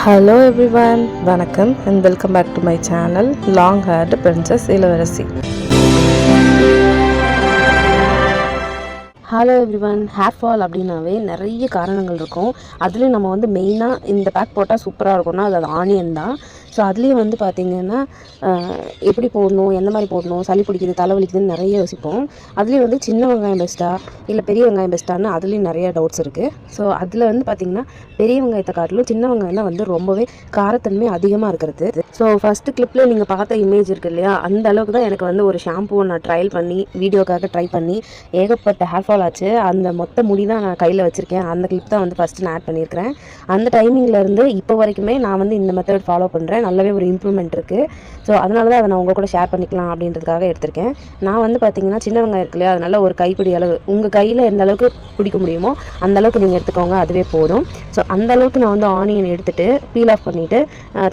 Hello everyone, வணக்கம் and welcome back to my channel Long Haired Princess இளவரசி. Hello everyone, hair fall அப்படின்னாவே நிறைய காரணங்கள் இருக்கும். அதுலேயும் நம்ம வந்து மெயினாக இந்த பேக் போட்டால் சூப்பராக இருக்கும்னா அது ஆனியன் தான். ஸோ அதுலேயும் வந்து பார்த்திங்கன்னா எப்படி போடணும், எந்த மாதிரி போடணும், சளி பிடிக்குது, தலைவலிக்குதுன்னு நிறைய யோசிப்போம். அதுலேயும் வந்து சின்ன வெங்காயம் பெஸ்ட்டாக இல்லை பெரிய வெங்காயம் பெஸ்ட்டான்னு அதுலேயும் நிறைய டவுட்ஸ் இருக்குது. ஸோ அதில் வந்து பார்த்திங்கன்னா பெரிய வெங்காயத்தை காட்டிலும் சின்ன வெங்காயம் தான் வந்து ரொம்பவே காரத்தன்மை அதிகமாக இருக்கிறது. ஸோ ஃபஸ்ட்டு கிளிப்பில் நீங்கள் பார்த்த இமேஜ் இருக்குது இல்லையா, அந்த அளவுக்கு தான் எனக்கு வந்து ஒரு ஷாம்புவை நான் ட்ரையல் பண்ணி வீடியோக்காக ட்ரை பண்ணி ஏகப்பட்ட ஹேர் ஃபால் ஆச்சு. அந்த மொத்த முடி தான் நான் கையில் வச்சுருக்கேன். அந்த கிளிப் தான் வந்து ஃபஸ்ட்டு நான் ஆட் பண்ணியிருக்கிறேன். அந்த டைமிங்லேருந்து இப்போ வரைக்குமே நான் வந்து இந்த மெத்தட் ஃபாலோ பண்ணுறேன். நல்லாவே ஒரு இம்ப்ரூவ்மெண்ட் இருக்குது. ஸோ அதனால தான் அதை நான் உங்கள் கூட ஷேர் பண்ணிக்கலாம் அப்படின்றதுக்காக எடுத்திருக்கேன். நான் வந்து பார்த்திங்கன்னா சின்ன வெங்காயம் இருக்கு இல்லையா, அதனால ஒரு கைப்பிடி அளவு உங்கள் கையில் எந்த அளவுக்கு பிடிக்க முடியுமோ அந்த அளவுக்கு நீங்கள் எடுத்துக்கோங்க, அதுவே போதும். ஸோ அந்த அளவுக்கு நான் வந்து ஆனியன் எடுத்துகிட்டு பீல் ஆஃப் பண்ணிவிட்டு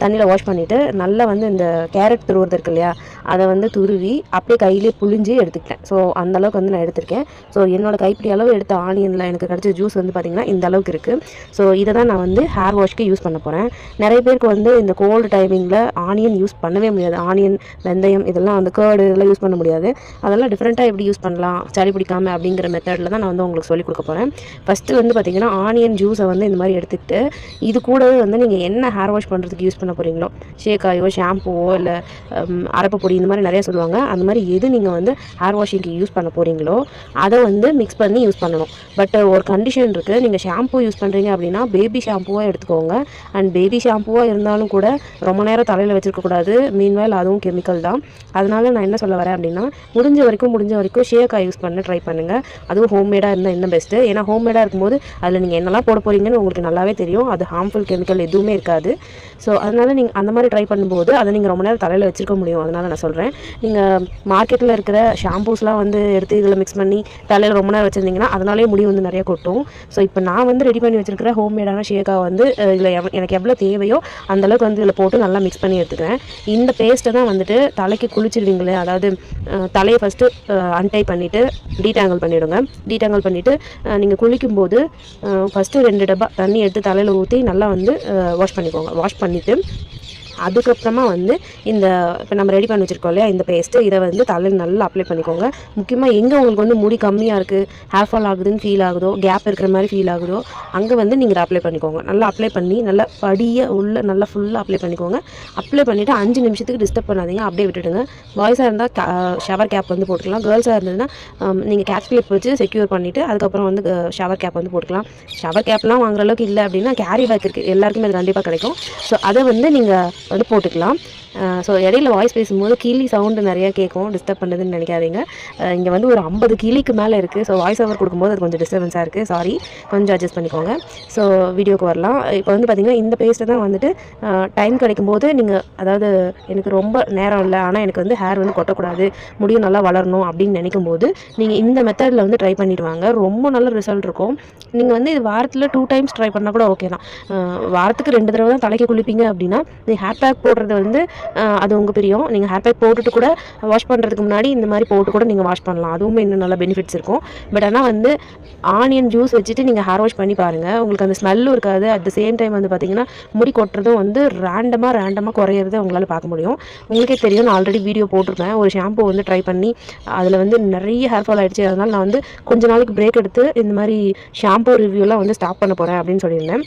தண்ணியில் வாஷ் பண்ணிவிட்டு நல்லா வந்து இந்த கேரட் துருவுறது இருக்கு இல்லையா, அதை வந்து துருவி அப்படியே கையிலே புழிஞ்சு எடுத்துக்கிட்டேன். ஸோ அந்த அளவுக்கு வந்து நான் எடுத்திருக்கேன். ஸோ என்னோட கைப்பிடி அளவு எடுத்த ஆனியனில் எனக்கு கிடச்ச ஜூஸ் வந்து பார்த்திங்கன்னா இந்த அளவுக்கு இருக்குது. ஸோ இதை தான் நான் வந்து ஹேர் வாஷ்க்கு யூஸ் பண்ண போகிறேன். நிறைய பேருக்கு வந்து இந்த கோல்டு டைமிங்கில் ஆனியன் யூஸ் பண்ணவே முடியாது. ஆனியன், வெந்தயம் இதெல்லாம் வந்து கேர்டு இதெல்லாம் யூஸ் பண்ண முடியாது. அதெல்லாம் டிஃப்ரெண்ட்டாக எப்படி யூஸ் பண்ணலாம் சளி பிடிக்காமல் அப்படிங்கிற மெத்தடில் தான் நான் வந்து உங்களுக்கு சொல்லிக் கொடுக்க போகிறேன். ஃபஸ்ட்டு வந்து பார்த்திங்கன்னா ஆனியன் ஜூஸை வந்து இந்த மாதிரி எடுத்துக்கிட்டு இது கூடவே வந்து நீங்கள் என்ன ஹேர் வாஷ் பண்ணுறதுக்கு யூஸ் பண்ண போகிறீங்களோ, ஷேக்காயோ ஷாம்புவோ இல்லை அரப்பு பொடி இந்த மாதிரி நிறைய சொல்லுவாங்க, அந்த மாதிரி எது நீங்கள் வந்து ஹேர் வாஷிங்க்கு யூஸ் பண்ண போகிறீங்களோ அதை வந்து மிக்ஸ் பண்ணி யூஸ் பண்ணணும். பட் ஒரு கண்டிஷன் இருக்குது. நீங்கள் ஷாம்பு யூஸ் பண்ணுறீங்க அப்படின்னா பேபி ஷாம்புவாக எடுத்துக்கோங்க. அண்ட் பேபி ஷாம்புவாக இருந்தாலும் கூட ரொம்ப நேரம் தலையில் வச்சுருக்கக்கூடாது. மீன்வேல் அதுவும் கெமிக்கல் தான். அதனால நான் என்ன சொல்ல வரேன் அப்படின்னா முடிஞ்ச வரைக்கும் ஷேக்காய் யூஸ் பண்ண ட்ரை பண்ணுங்கள். அதுவும் ஹோம்மேடாக இருந்தால் இன்னும் பெஸ்ட்டு. ஏன்னா ஹோம்மேடாக இருக்கும்போது அதில் நீங்கள் என்னெல்லாம் போட போகிறீங்கன்னு உங்களுக்கு நல்லாவே தெரியும். அது ஹார்ம்ஃபுல் கெமிக்கல் எதுவுமே இருக்காது. ஸோ அதனால் நீங்கள் அந்த மாதிரி ட்ரை பண்ணும்போது அதை நீங்கள் ரொம்ப நேரம் தலையில் வச்சுருக்க முடியும். அதனால் நான் சொல்கிறேன், நீங்கள் மார்க்கெட்டில் இருக்கிற ஷாம்பூஸ்லாம் வந்து எடுத்து இதில் மிக்ஸ் பண்ணி தலையில் ரொம்ப நேரம் வச்சுருந்தீங்கன்னா அதனாலே முடி வந்து நிறைய கொட்டும். ஸோ இப்போ நான் வந்து ரெடி பண்ணி வச்சுருக்கிற ஹோம்மேடான ஷேக்காக வந்து இதில் எனக்கு எவ்வளோ தேவையோ அந்தளவுக்கு வந்து இதில் போட்டு நல்லா மிக்ஸ் பண்ணி எடுத்துக்கிறேன். இந்த பேஸ்ட்டை தான் வந்துட்டு தலைக்கு குளிச்சிடுவீங்களே, அதாவது தலையை ஃபஸ்ட்டு அன்டை பண்ணிவிட்டு டீடாங்கிள் பண்ணிவிடுங்க. டீடாங்கிள் பண்ணிவிட்டு நீங்கள் குளிக்கும்போது ஃபஸ்ட்டு 2 டப்பா தண்ணி எடுத்து தலையில் ஊற்றி நல்லா வந்து வாஷ் பண்ணிக்கோங்க. வாஷ் பண்ணிவிட்டு அதுக்கப்புறமா வந்து இந்த இப்போ நம்ம ரெடி பண்ணி வச்சுருக்கோம் இல்லையா இந்த பேஸ்ட்டு, இதை வந்து தலையில் நல்லா அப்ளை பண்ணிக்கோங்க. முக்கியமாக எங்கே உங்களுக்கு வந்து முடி கம்மியாக இருக்குது, ஹேர் ஃபால் ஆகுதுன்னு ஃபீல் ஆகுதோ, கேப் இருக்கிற மாதிரி ஃபீல் ஆகுதோ அங்கே வந்து நீங்கள் அப்ளை பண்ணிக்கோங்க. நல்லா அப்ளை பண்ணி நல்லா படியை உள்ள நல்லா ஃபுல்லாக அப்ளை பண்ணிக்கோங்க. அப்ளை பண்ணிவிட்டு 5 நிமிஷத்துக்கு டிஸ்டர்ப் பண்ணாதீங்க, அப்படியே விட்டுடுங்க. பாய்ஸாக இருந்தால் ஷவர் கேப் வந்து போட்டுக்கலாம். கேர்ள்ஸாக இருந்ததுன்னா நீங்கள் கேட்ச் கிளிப் வச்சு செக்யூர் பண்ணிவிட்டு அதுக்கப்புறம் வந்து ஷவர் கேப் வந்து போட்டுக்கலாம். ஷவர் கேப்லாம் வாங்குற அளவுக்கு இல்லை அப்படின்னா கேரி பேக் இருக்குது, எல்லாருக்குமே அது கண்டிப்பாக கிடைக்கும். ஸோ அதை வந்து நீங்கள் வந்து போட்டுக்கலாம். ஸோ இடையில வாய்ஸ் பேசும்போது கிளி சவுண்டு நிறையா கேட்கும், டிஸ்டர்ப் பண்ணுறதுன்னு நினைக்காதீங்க. இங்கே வந்து ஒரு 50 கிளிக்கு மேலே இருக்குது. ஸோ வாய்ஸ் ஓவர் கொடுக்கும்போது அது கொஞ்சம் டிஸ்டர்பன்ஸாக இருக்குது, சாரி, கொஞ்சம் அட்ஜஸ்ட் பண்ணிக்கோங்க. ஸோ வீடியோக்கு வரலாம். இப்போ வந்து பார்த்திங்கன்னா இந்த பேஸ்ட்டை தான் வந்துட்டு டைம் கிடைக்கும்போது நீங்கள், அதாவது எனக்கு ரொம்ப நேரம் இல்லை ஆனால் எனக்கு வந்து ஹேர் வந்து கொட்டக்கூடாது, முடியும் நல்லா வளரணும் அப்படின்னு நினைக்கும் போது நீங்கள் இந்த மெத்தடில் வந்து ட்ரை பண்ணிட்டு வாங்க. ரொம்ப நல்ல ரிசல்ட் இருக்கும். நீங்கள் வந்து இது வாரத்தில் 2 டைம்ஸ் ட்ரை பண்ணால் கூட ஓகே தான். வாரத்துக்கு 2 தடவை தான் தலைக்கு குளிப்பீங்க அப்படின்னா நீங்கள் ஹேர் பேக் போடுறது வந்து அது உங்கள் பிரியம். நீங்கள் ஹேர் பேக் போட்டுட்டு கூட வாஷ் பண்ணுறதுக்கு முன்னாடி இந்த மாதிரி போட்டு கூட நீங்கள் வாஷ் பண்ணலாம். அதுவுமே இன்னும் நல்ல பெனிஃபிட்ஸ் இருக்கும். பட் ஆனால் வந்து ஆனியன் ஜூஸ் வச்சுட்டு நீங்கள் ஹேர் வாஷ் பண்ணி பாருங்கள், உங்களுக்கு அந்த ஸ்மெல்லும் இருக்காது. அட் த சேம் டைம் வந்து பார்த்திங்கன்னா முடி கொட்டுறதும் வந்து ரேண்டமாக குறையிறதை உங்களால் பார்க்க முடியும். உங்களுக்கே தெரியும், நான் ஆல்ரெடி வீடியோ போட்டிருப்பேன். ஒரு ஷாம்பு வந்து ட்ரை பண்ணி அதில் வந்து நிறைய ஹேர் ஃபால் ஆகிடுச்சு. அதனால் நான் வந்து கொஞ்ச நாளைக்கு பிரேக் எடுத்து இந்த மாதிரி ஷாம்பு ரிவ்யூலாம் வந்து ஸ்டாப் பண்ண போகிறேன் அப்படின்னு சொல்லியிருந்தேன்.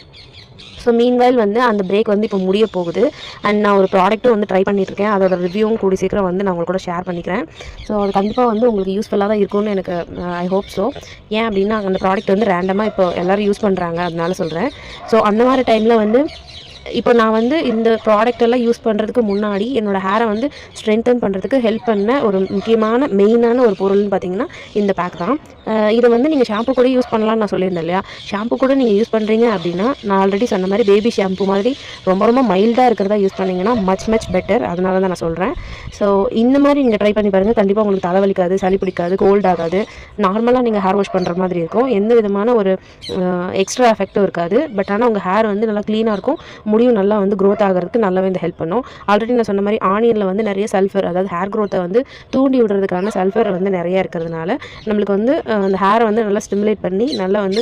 ஸோ மீன்வைல் வந்து அந்த பிரேக் வந்து இப்போ முடிய போகுது. அண்ட் நான் ஒரு ப்ராடக்ட்டும் வந்து ட்ரை பண்ணியிருக்கேன். அதோட ரிவ்யூவும் கூடி சீக்கிரம் வந்து நான் உங்களுக்கு கூட ஷேர் பண்ணிக்கிறேன். ஸோ அது கண்டிப்பாக வந்து உங்களுக்கு யூஸ்ஃபுல்லாக தான் இருக்கும்னு எனக்கு ஐ ஹோப் ஸோ. ஏன் அப்படின்னா அந்த ப்ராடக்ட் வந்து ரேண்டமாக இப்போ எல்லோரும் யூஸ் பண்ணுறாங்க, அதனால சொல்கிறேன். ஸோ அந்த மாதிரி டைமில் வந்து இப்போ நான் வந்து இந்த ப்ராடக்ட் எல்லாம் யூஸ் பண்ணுறதுக்கு முன்னாடி என்னோடய ஹேரை வந்து ஸ்ட்ரென்தன் பண்ணுறதுக்கு ஹெல்ப் பண்ண ஒரு முக்கியமான மெயினான ஒரு பொருள்னு பார்த்திங்கன்னா இந்த பேக் தான். இதை வந்து நீங்கள் ஷாம்பு கூட யூஸ் பண்ணலாம்னு நான் சொல்லியிருந்தேன் இல்லையா. ஷாம்பு கூட நீங்கள் யூஸ் பண்ணுறீங்க அப்படின்னா நான் ஆல்ரெடி சொன்ன மாதிரி பேபி ஷாம்பு மாதிரி ரொம்ப மைல்டாக இருக்கிறதா யூஸ் பண்ணிங்கன்னா மச் பெட்டர். அதனால தான் நான் சொல்கிறேன். ஸோ இந்த மாதிரி நீங்கள் ட்ரை பண்ணி பாருங்கள். கண்டிப்பாக உங்களுக்கு தலைவலிக்காது, சளி பிடிக்காது, கோல்ட் ஆகாது. நார்மலாக நீங்கள் ஹேர் வாஷ் பண்ணுற மாதிரி இருக்கும். எந்த விதமான ஒரு எக்ஸ்ட்ரா எஃபெக்ட்டும் இருக்காது. பட் ஆனால் உங்கள் ஹேர் வந்து நல்லா க்ளீனாக இருக்கும், முடியும் நல்லா வந்து க்ரோத் ஆகிறதுக்கு நல்லாவே இந்த ஹெல்ப் பண்ணும். ஆல்ரெடி நான் சொன்ன மாதிரி ஆனியனில் வந்து நிறைய சல்ஃபர், அதாவது ஹேர் க்ரோத்தை வந்து தூண்டி விடுறதுக்கான சல்ஃபர் வந்து நிறையா இருக்கிறதுனால நம்மளுக்கு வந்து அந்த ஹேரை வந்து நல்லா ஸ்டிமுலேட் பண்ணி நல்லா வந்து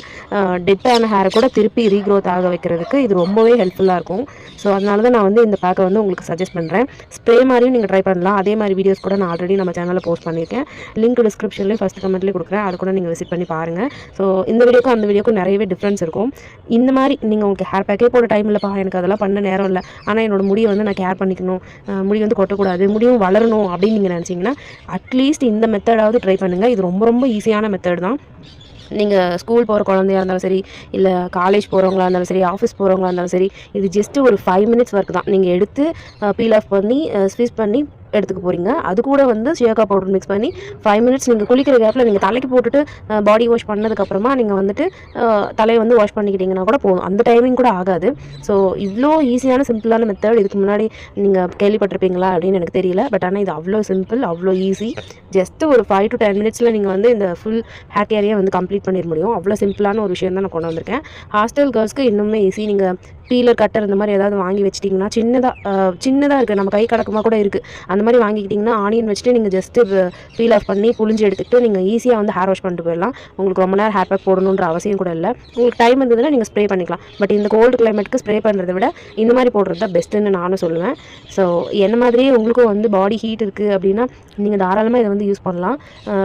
டெட்டான ஹேரை கூட திருப்பி ரீக்ரோத் ஆக வைக்கிறதுக்கு இது ரொம்பவே ஹெல்ப்ஃபுல்லாக இருக்கும். ஸோ அதனால தான் நான் வந்து இந்த பேக்கை வந்து உங்களுக்கு சஜஸ்ட் பண்ணுறேன். ஸ்ப்ரே மாதிரியும் நீங்கள் ட்ரை பண்ணலாம். அதே மாதிரி வீடியோஸ் கூட நான் ஆல்ரெடி நம்ம சேனலில் போஸ்ட் பண்ணியிருக்கேன். லிங்க் டிஸ்கிரிப்ஷன்லேயும் ஃபஸ்ட் கமெண்ட்லேயே கொடுக்குறேன். அது கூட நீங்கள் விசிட் பண்ணி பாருங்கள். ஸோ இந்த வீடியோக்கும் அந்த வீடியோக்கும் நிறையவே டிஃப்ரென்ஸ் இருக்கும். இந்த மாதிரி நீங்கள் உங்களுக்கு ஹேர் பேக்கே போட டைம் இல்லைப்பா, எனக்கு அதெல்லாம் பண்ண நேரம் இல்லை, ஆனால் என்னோட முடியை வந்து நான் கேர் பண்ணிக்கணும், முடி வந்து கொட்டக்கூடாது, முடியும் வளரணும் அப்படின்னு நீங்கள் நினச்சிங்கன்னா அட்லீஸ்ட் இந்த மெத்தடாவது ட்ரை பண்ணுங்கள். இது ரொம்ப ரொம்ப ஈஸியான மெத்தட் தான். நீங்கள் ஸ்கூல் போகிற குழந்தையாக இருந்தாலும் சரி, இல்லை காலேஜ் போகிறவங்களா இருந்தாலும் சரி, ஆஃபீஸ் போகிறவங்களா இருந்தாலும் சரி, இது ஜஸ்ட்டு ஒரு 5 மினிட்ஸ் ஒர்க் தான். நீங்கள் எடுத்து பீல் ஆஃப் பண்ணி ஸ்வீஸ் பண்ணி எடுத்துக்க போகிறீங்க. அது கூட வந்து ஷியாக்கா பவுடர் மிக்ஸ் பண்ணி 5 மினிட்ஸ் நீங்கள் குளிக்கிற கேப்பில் நீங்கள் தலைக்கு போட்டுட்டு பாடி வாஷ் பண்ணதுக்கப்புறமா நீங்கள் வந்துட்டு தலையை வந்து வாஷ் பண்ணிக்கிட்டிங்கன்னா கூட போதும். அந்த டைமிங் கூட ஆகாது. ஸோ இவ்வளோ ஈஸியான சிம்பிளான மெத்தட் இதுக்கு முன்னாடி நீங்கள் கேள்விப்பட்டிருப்பீங்களா அப்படின்னு எனக்கு தெரியல. பட் ஆனால் இது அவ்வளோ சிம்பிள், அவ்வளோ ஈஸி. ஜஸ்ட்டு ஒரு 5 to 10 மினிட்ஸில் நீங்கள் வந்து இந்த ஃபுல் ஹேர் கேரையை வந்து கம்ப்ளீட் பண்ணிட முடியும். அவ்வளோ சிம்பிளான ஒரு விஷயம் தான் நான் கொண்டு வந்திருக்கேன். ஹாஸ்டல் கேர்ள்ஸ்க்கு இன்னுமே ஈஸி. நீங்கள் பீலர், கட்டர் இந்த மாதிரி ஏதாவது வாங்கி வச்சிட்டிங்கன்னா சின்னதாக இருக்குது, நம்ம கை கடக்கமாக கூட இருக்குது, அந்த மாதிரி வாங்கிக்கிட்டிங்கன்னா ஆனியன் வச்சுட்டு நீங்கள் ஜஸ்ட்டு பீல் ஆஃப் பண்ணி புளிஞ்சு எடுத்துக்கிட்டு நீங்கள் ஈஸியாக வந்து ஹேர் வாஷ் பண்ணிட்டு போயிடலாம். உங்களுக்கு ரொம்ப நேரம் ஹேர் பேக் போடணுன்ற அவசியம் கூட இல்லை. உங்களுக்கு டைம் இருந்ததுன்னா நீங்கள் ஸ்ப்ரே பண்ணிக்கலாம். பட் இந்த கோல்டு கிளைமேட்டுக்கு ஸ்ப்ரே பண்ணுறதை விட இந்த மாதிரி போடுறது தான் பெஸ்ட்டுன்னு நானும் சொல்லுவேன். ஸோ என்ன மாதிரியே உங்களுக்கும் வந்து பாடி ஹீட் இருக்குது அப்படின்னா நீங்கள் தாராளமாக இதை வந்து யூஸ் பண்ணலாம்.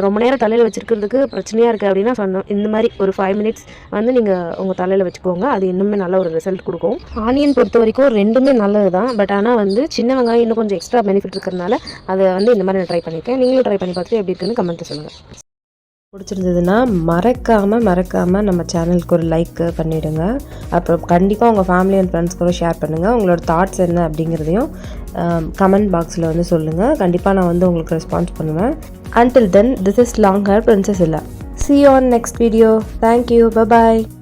ரொம்ப நேரம் தலையில் வச்சுருக்கிறதுக்கு பிரச்சனையாக இருக்குது அப்படின்னா சொன்னோம், இந்த மாதிரி ஒரு 5 மினிட்ஸ் வந்து நீங்கள் உங்கள் தலையில் வச்சுக்கோங்க. அது இன்னுமே நல்ல ஒரு ரிசல்ட் கொடுக்கும். ஆனியன் பொறுத்த வரைக்கும் ரெண்டுமே நல்லது தான். பட் ஆனால் வந்து சின்ன வெங்காயம் இன்னும் கொஞ்சம் எக்ஸ்ட்ரா பெனிஃபிட் இருக்கிறதுனால அதை வந்து இந்த மாதிரி நான் ட்ரை பண்ணியிருக்கேன். நீங்களும் ட்ரை பண்ணி பார்த்துட்டு எப்படி இருக்குன்னு கமெண்ட்டில் சொல்லுங்கள். பிடிச்சிருந்ததுன்னா மறக்காமல் நம்ம சேனலுக்கு ஒரு லைக் பண்ணிவிடுங்க. அப்புறம் கண்டிப்பாக உங்கள் ஃபேமிலி அண்ட் ஃப்ரெண்ட்ஸ் கூட ஷேர் பண்ணுங்கள். உங்களோட தாட்ஸ் என்ன அப்படிங்கிறதையும் கமெண்ட் பாக்ஸில் வந்து சொல்லுங்கள். கண்டிப்பாக நான் வந்து உங்களுக்கு ரெஸ்பான்ஸ் பண்ணுவேன். Until then, this is Long Hair Princess Illa. See you on next video. Thank you. Bye-bye.